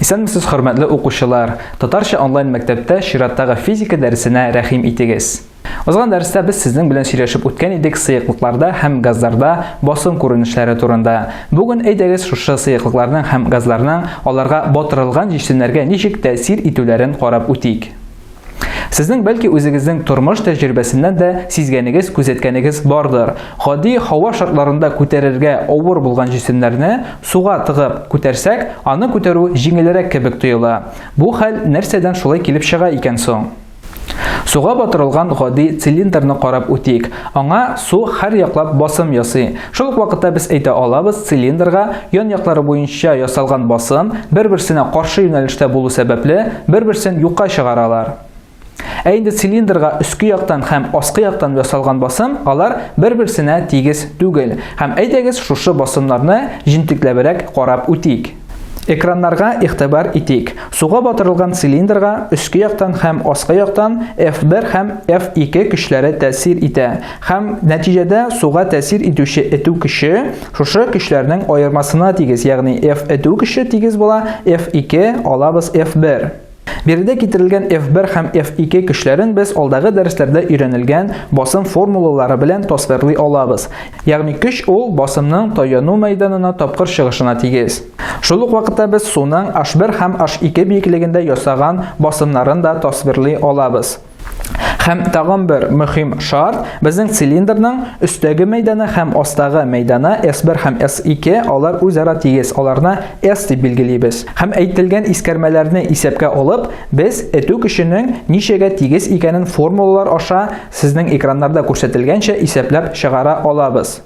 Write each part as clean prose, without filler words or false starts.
Исәнмесез, хөрмәтле укучылар! Татарча онлайн мәктәптә чираттагы физика дәресенә рәхим итегез. Узган дәрестә без сезнең белән сөйләшеп үткән идек сыйыклыкларда һәм газларда басым күренешләре турында. Бүген әйдәгез шушы сыйыклыкларның һәм газларның аларга батырылган җисемнәргә ничек тәэсир итүләрен карап үтик. Сезнең бәлки үзегезнең тормыш тәҗрибәсеннән дә сизгәнегез, күзәткәнегез бардыр. Гади һава шартларында күтәрергә авыр булган җисемнәрне суга тыгып күтәрсәк, аны күтәрү җиңелрәк кебек тоела. Бу хәл нәрсәдән шулай килеп чыга икән соң? Суга батырылган гади цилиндрны карап үтик. Аңа су һәр яклап басым ясый. Шул ук вакытта без әйтә алабыз, цилиндрга ян яклары буенча ясалган басым бер-берсенә каршы юнәлештә булу сәбәпле бер-берсен юкка чыгаралар. Ә инде цилиндрга өске яктан һәм аскы яктан ясалган басым, алар бер-берсенә тигез түгел. Һәм әйдәгез шушы басымнарны җентекләбрәк карап үтик. Экраннарга игътибар итик. Суга батырылган цилиндрга өске яктан һәм аскы яктан F1 һәм F2 көчләре тәэсир итә. Һәм нәтиҗәдә суга тәэсир итүче этү көче шушы көчләрнең аермасына тигез, ягъни F2 көче тигез була, F2 алабыз F1. Биредә китерелгән F1 һәм F2 көчләрен без алдагы дәресләрдә өйрәнелгән басым формулалары белән тасвирлый алабыз. Ягъни көч ул басымның таяну мәйданына тапкыр чыгышына тигез. Шул ук вакытта без суның H1 һәм H2 биеклегендә ясаган басымнарын да тасвирлый алабыз. Һәм тагын бер мөһим шарт, безнең цилиндрның өстәге мәйданы һәм астагы мәйданы S1 һәм S2 алар үзара тигез, аларны S дип билгелибез. Һәм әйтелгән искәрмәләрне исәпкә алып, без этү көченең ничәгә тигез икәнен формулалар аша сезнең экраннарда күрсәтелгәнчә исәпләп чыгара алабыз.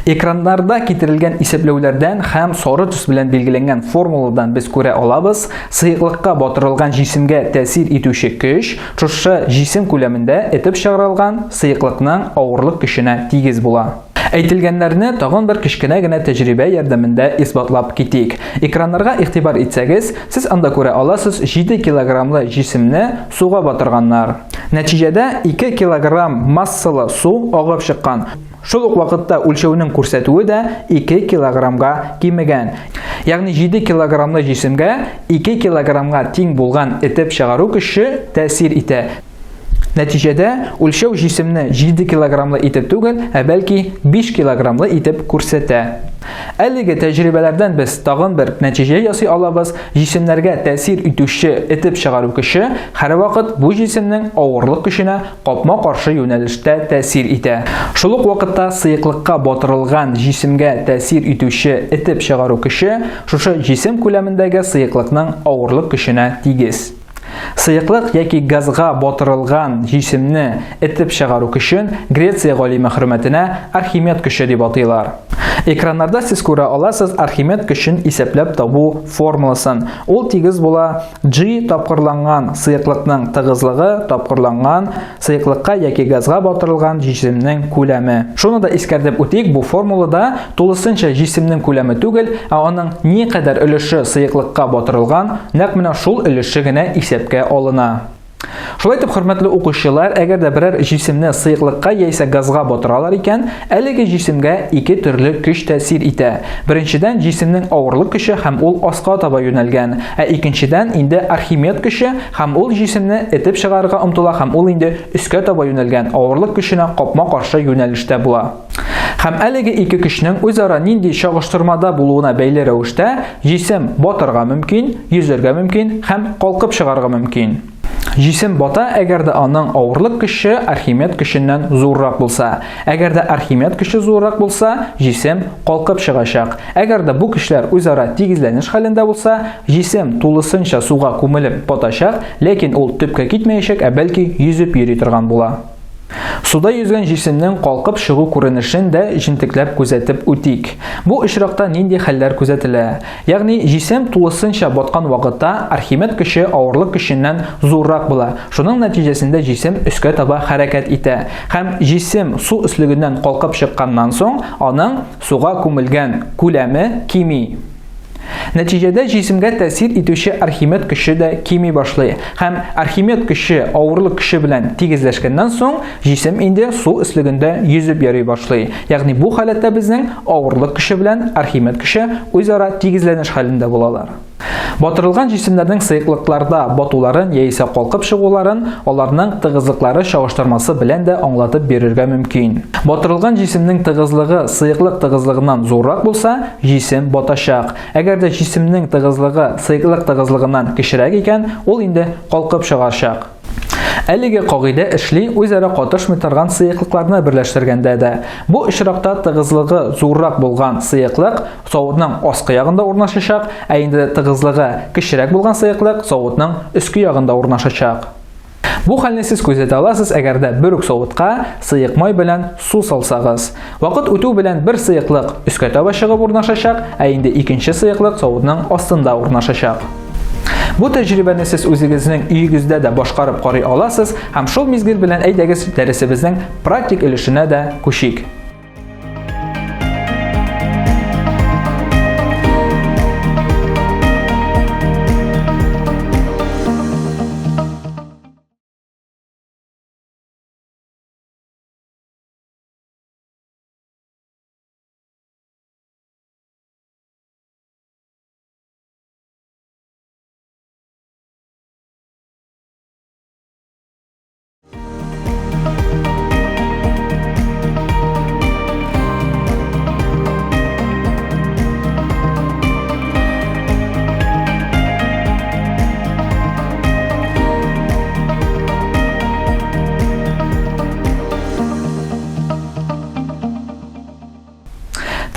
Экраннарда китерелгән исәпләүләрдән һәм сары төс белән билгеләнгән формуладан без күрә алабыз, сыйыклыкка батырылган җисемгә тәэсир итүче көч шушы җисем күләмендә этеп чыгарылган сыйыклыкның авырлык көченә тигез була. Әйтелгәннәрне тагын бер кечкенә генә тәҗрибә ярдәмендә исбатлап китик. Экраннарга игътибар итсәгез, сез анда күрә аласыз 7 килограммлы җисемне суга батырганнар. Нәтиҗәдә 2 килограмм массалы су агып чыккан. Шул ук вакытта үлчәүнең күрсәтүе дә 2 килограммга кимегән. Ягъни 7 килограммлы җисемгә 2 килограммга тиң булган этеп чыгару көче тәэсир итә. Нәтиҗәдә үлчәү җисемне 7 килограммлы итеп түгел, ә бәлки 5 килограммлы итеп күрсәтә. Әлеге тәҗрибәләрдән без тагын бер нәтиҗә ясый алабыз. Җисемнәргә тәэсир итүче этеп чыгару көче һәрвакыт бу җисемнең авырлык көченә капма-каршы юнәлештә тәэсир итә. Шул ук вакытта сыйыклыкка батырылган җисемгә тәэсир итүче этеп чыгару көче шушы җисем күләмендәге сыйыклыкның авырлык көченә тигез. Сыйыклык яки газга батырылган җисемне этеп чыгару көчен Греция галиме хөрмәтенә Архимед көче дип атыйлар. Экраннарда сез күрә аласыз Архимед көчен исәпләп табу формуласын. Ул тигез була G тапкырланган сыйыклыкның тыгызлыгы тапкырланган сыйыклыкка яки газга батырылган җисемнең күләме. Шуны да искәртеп үтик, бу формулада тулысынча җисемнең күләме түгел, ә аның никадәр өлеше сыйыклыкка батырылган, нәкъ менә шул өлеше генә исәпкә алына. Шулай итеп, хөрмәтле укучылар, әгәр дә берәр җисемне сыйыклыкка яисә газга батыралар икән, әлеге җисемгә ике төрле көч тәэсир итә. Беренчедән җисемнең авырлык көче һәм ул аска таба юнәлгән, ә икенчедән инде Архимед көче һәм ул җисемне этеп чыгарырга омтыла һәм ул инде өскә таба юнәлгән, авырлык көченә капма-каршы юнәлештә була. Һәм әлеге ике көчнең үзара нинди чагыштырмада булуына бәйле рәвештә җисем батырга мөмкин, йөзәргә мөмкин һәм калкып чыгарга мөмкин. Җисем бата, әгәр дә аның авырлык көче Архимед көченнән зуррак булса. Әгәр дә Архимед көче зуррак булса, җисем калкып чыгачак. Әгәр дә бу көчләр үзара тигезләнеш хәлендә булса, җисем тулысынча суга күмелеп батачак, ләкин ул төпкә китмәячәк, ә бәлки йөзеп йөри торган була. Суда йөзгән җисемнең калкып чыгу күренешен дә җентекләп күзәтеп үтик. Бу очракта нинди хәлләр күзәтелә? Ягъни җисем тулысынча баткан вакытта Архимед көче авырлык көченнән зуррак була. Шуның нәтиҗәсендә җисем өскә таба хәрәкәт итә. Һәм җисем су өслегеннән калкып чыкканнан соң, аның суга күмелгән күләме кими. Нәтиҗәдә җисемгә тәэсир итүче Архимед көче дә кими башлый. Һәм Архимед көче авырлык көче белән тигезләшкәннән соң, җисем инде су өслегендә йөзеп йөри башлый. Ягъни бу халәттә безнең авырлык көче белән Архимед көче үзара тигезләнеш хәлендә булалар. Батырылган җисемнәрнең сыйыклыкларда батуларын яисә калкып чыгуларын аларның тыгызлыклары чагыштырмасы белән дә аңлатып бирергә мөмкин. Батырылган җисемнең тыгызлыгы сыйыклык тыгызлыгыннан зуррак булса, җисем батачак. Әгәр дә җисемнең тыгызлыгы сыйыклык тыгызлыгыннан кечерәк икән, ул инде калкып чыгачак. Әлеге кагыйдә эшли үзара катышмый торган сыйыклыкларны берләштергәндә дә. Бу очракта тыгызлыгы зуррак булган сыйыклык савытның аскы ягында урнашачак, ә инде тыгызлыгы кечерәк булган сыйыклык савытның өске ягында урнашачак. Бу хәлне сез күзәтә аласыз, әгәр дә бер үк савытка сыйык май белән су салсагыз. Вакыт үтү белән бер сыйыклык өскә таба чыгып урнашачак, ә инде икенче сыйыклык савытның астында урнашачак. Бу тәҗрибәне сез үзегезнең өегездә дә башкарып карый аласыз һәм шул мизгел белән әйдәгез дәресебезнең практик өлешенә дә күчик.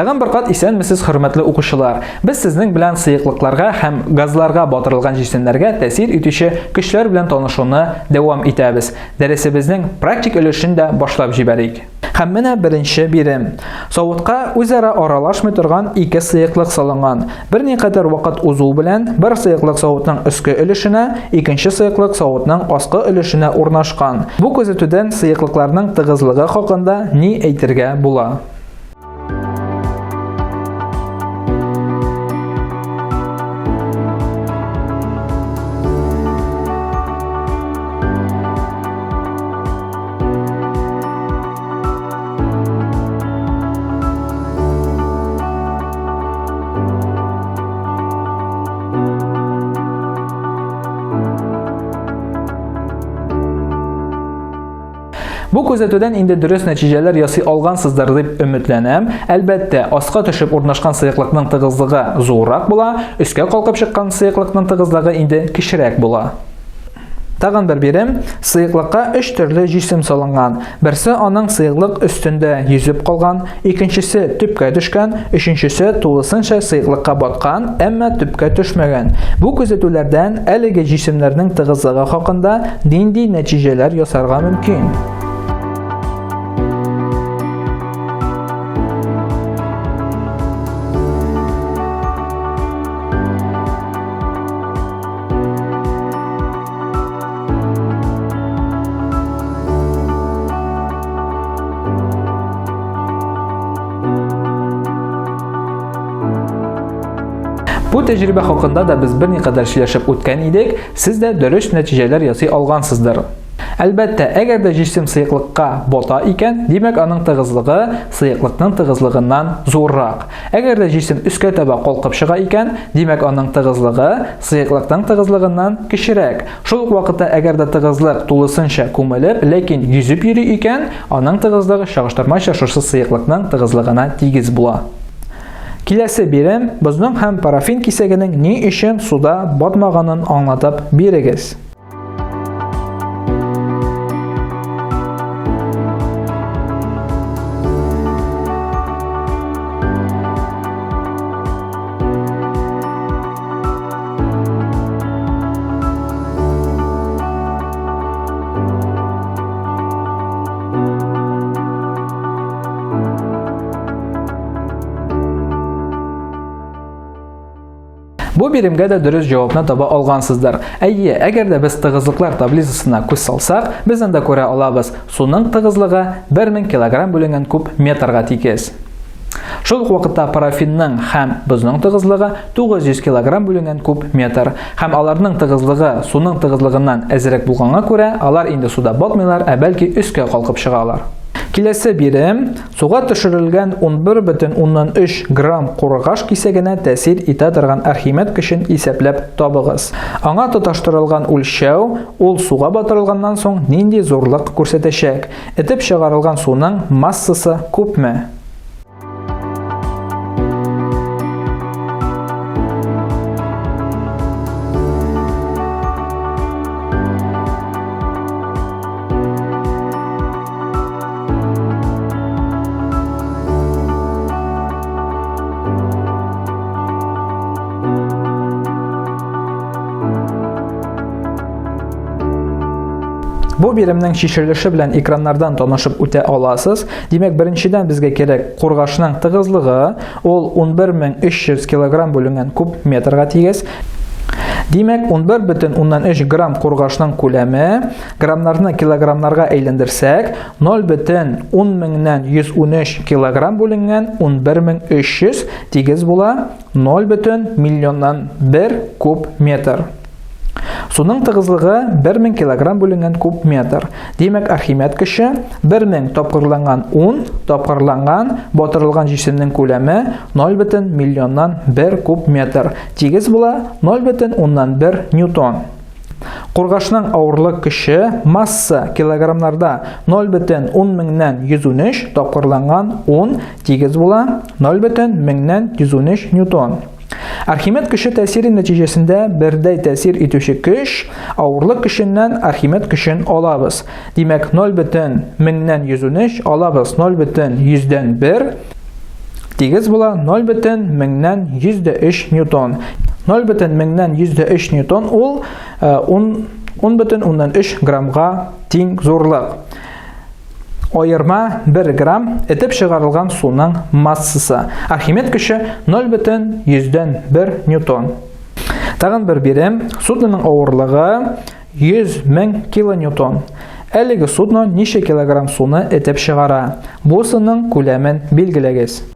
Тагын бер кат исәнмесез, хөрмәтле укучылар. Без сезнең белән сыйыклыкларга һәм газларга батырылган җисемнәргә тәэсир итүче көчләр белән танышуны дәвам итәбез. Дәресебезнең практик өлешен дә башлап җибәрик. Һәм менә беренче бирем. Савытка үзара аралашмый торган ике сыйыклык салынган. Берникадәр вакыт узу белән бер сыйыклык савытның өске өлешенә, икенче сыйыклык савытның аскы өлешенә урнашкан. Бу күзәтүдән сыйыклыкларның тыгызлыгы хакында ни әйтергә була? Бу күзәтүдән инде дөрес нәтиҗәләр ясый алгансыздыр дип өметләнәм. Әлбәттә, аска төшеп урнашкан сыйыклыкның тыгызлыгы зуррак була, өскә калкып чыккан сыйыклыкның тыгызлыгы инде кечерәк була. Тагын бер бирем. Сыйыклыкка 3 төрле җисем салынган. Берсе аның сыйыклык өстендә йөзеп калган, икенчесе төпкә төшкән, өченчесе тулысынча сыйыклыкка баткан, әмма төпкә төшмәгән. Бу күзәтүләрдән әлеге җисемнәрнең тыгызлыгы хакында нинди нәтиҗәләр ясарга мөмкин? Бу тәҗрибә хакында да без берникадәр сөйләшеп үткән идек, сез дә дөрес нәтиҗәләр ясый алгансыздыр. Әлбәттә, әгәр дә җисем сыйыклыкка бата икән, димәк аның тыгызлыгы сыйыклыкның тыгызлыгыннан зуррак. Әгәр дә җисем өскә таба калкып чыга икән, димәк аның тыгызлыгы сыйыклыкның тыгызлыгыннан кечерәк. Шул ук вакытта, әгәр дә тыгызлык тулысынча күмелеп, ләкин йөзеп йөри икән, аның тыгызлыгы чагыштырмача шушы сыйыклыкның тыгызлыгына тигез була. Киләсе бирем, бозның һәм парафин кисәгенең ни өчен суда батмаганын аңлатып бирегез. Бу биремгә дә дөрес җавапны таба алгансыздыр. Әйе, әгәр дә без тыгызлыклар таблицасына күз салсак, без анда күрә алабыз. Суның тыгызлыгы 1000 кг бүленгән куб метрга тигез. Шул ук вакытта парафинның һәм бозның тыгызлыгы 900 кг бүленгән куб метр. Һәм аларның тыгызлыгы суның тыгызлыгыннан әзрәк булганга күрә, алар инде суда батмыйлар, ә бәлки өскә калкып чыгалар. Киләсе бирем суга төшерелгән 11,3 грамм кургаш кисәгенә тәэсир итә торган Архимед көчен исәпләп табыгыз. Аңа тоташтырылган үлчәү ул суга батырылганнан соң нинди зурлык күрсәтәчәк? Этеп чыгарылган суның массасы күпме? Бу биремнең шишелеше белән экраннардан танышып үтә аласыз. Димәк, беренчедән безгә кирәк кургашның тыгызлыгы, ул 11300 кг бүленгән куб метрга тигез. Димәк, 11,3 грамм кургашның күләме, граммнарны килограммнарга әйләндерсәк, 0,10,113 кг бүленгән 11300 тигез була 0,1 куб метр. Суның тыгызлыгы 1000 кг бүленгән куб метр. Димәк, Архимед көче 1000 тапкырланган 10 тапкырланган батырылган җисемнең күләме 0,1 куб метр. Тигез була 0,1 ньютон. Кургашның авырлык көче масса килограммнарда 0,10,113 тапкырланган 10 тигез була 0,113 ньютон. Архимед көче тәэсире нәтиҗәсендә бердәй тәэсир итүче көч, авырлык көченнән Архимед көчен алабыз. Димәк, 0,113 алабыз 0,100 тигез була 0,103 ньютон. 0,103 ньютон ул 10,3 граммга тең зурлык. Айырма 1 грамм этеп чыгарылган суның массасы. Архимед көче 0,100 ньютон. Тагын бер бирем, судноның авырлыгы 100 000 килоньютон. Әлеге судно ничә килограмм суны этеп чыгара? Бу суның күләмен билгеләгез.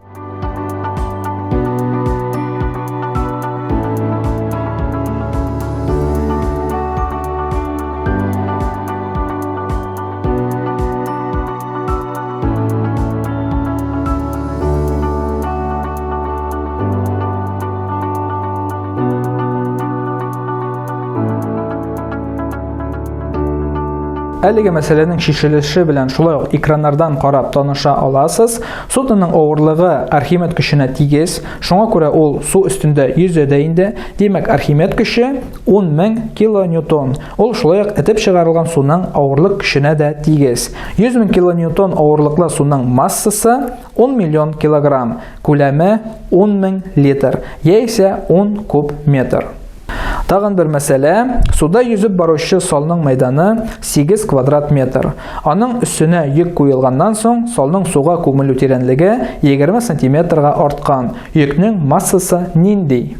Әлеге мәсьәләнең шишелеше белән шулай ук экраннардан карап таныша аласыз. Судның авырлыгы Архимед көченә тигез, шуңа күрә ул су өстендә йөзәдә инде. Димәк, Архимед көче 10,000 килоньютон. Ул шулай ук этеп чыгарылган суның авырлык көченә дә тигез. 100 000 килоньютон авырлыклы суның массасы 10 миллион килограмм, күләме 10 000 литр, яисә 10 куб метр. Тагын бер мәсьәлә, суда йөзеп баручы салның мәйданы 8 квадрат метр. Аның өстенә йөк куелганнан соң салның суга күмелү тирәнлеге 20 см-га арткан. Йөкнең массасы нинди?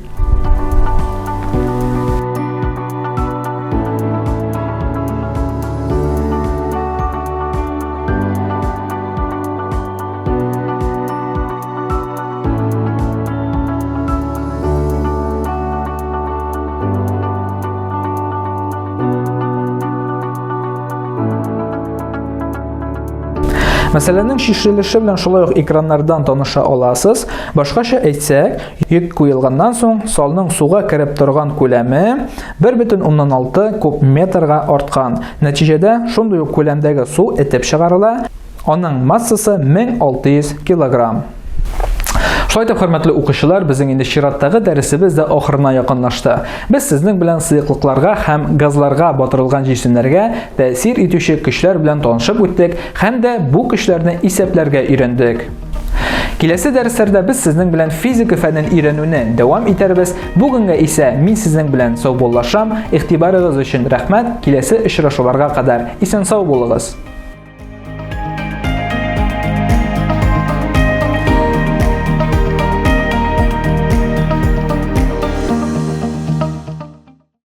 Мәсьәләнең шишелеше белән шулай ук экраннардан таныша аласыз. Башкача әйтсәк, йөк куелганнан соң салның суга кереп торган күләме 1,6 куб метрга арткан. Нәтиҗәдә шундый ук күләмдәге су этеп чыгарыла. Аның массасы 1600 килограмм. Шулай итеп, хөрмәтле укучылар, безнең инде чираттагы дәресебез дә ахырына якынлашты. Без сезнең белән сыйыклыкларга һәм газларга батырылган җисемнәргә тәэсир итүче көчләр белән танышып үттек һәм дә бу көчләрне исәпләргә өйрәндек. Киләсе дәресләрдә без сезнең белән физика фәнен өйрәнүне дәвам итәрбез. Бүгенгә исә мин сезнең белән сау булышам. Игътибарыгыз өчен рәхмәт. Киләсе очрашуларга кадәр исән-сау булыгыз.